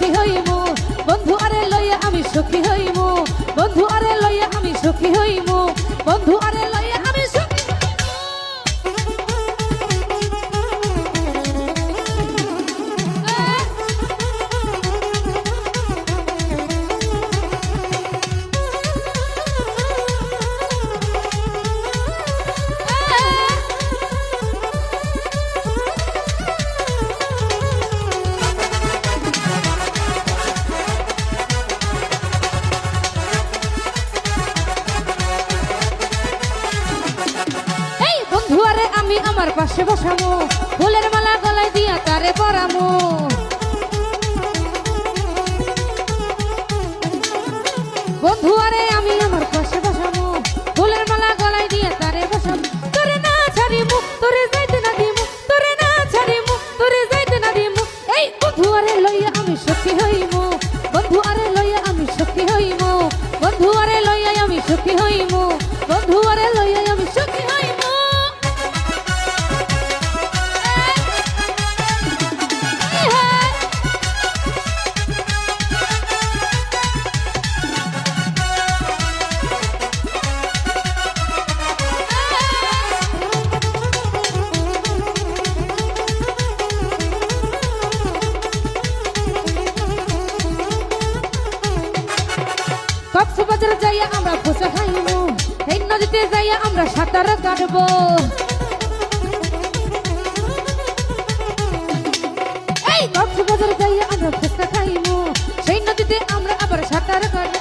সুখী হইমু বন্ধু আরে লইয়া আমি সুখী হইমু বন্ধু আরে লইয়া আমি সুখী হইমু বন্ধু আরে লইয়া আমি সুখী বন্ধুয়ারে আমি আমার পাশে বসামু ফুলের মালা গলায় দিয়া তারে পরামু বন্ধুয়ারে আমি আমার পাশে বসামু ফুলের মালা গলায় দিয়া তারে বসামু তোরে না ছাড়িমু তোরে যাইতে না দিমু তোরে না ছাড়িমু তোরে যাইতে না দিমু এই বন্ধুয়ারে লইয়া আমি সুখী হইমু বন্ধুয়ারে লইয়া আমি সুখী হইমু বন্ধুয়ারে লইয়া আমি সুখী হইমু বন্ধুয়ারে লইয়া আমি সুখী হইমু কক্সবাজার যাইয়া আমরা ফুচকা খাইমু এই নদীতে যাইয়া আমরা সাঁতার কাটবো এই কক্সবাজার যাইয়া আমরা ফুচকা খাইমু সেই নদীতে আমরা আবার সাঁতার কাটবো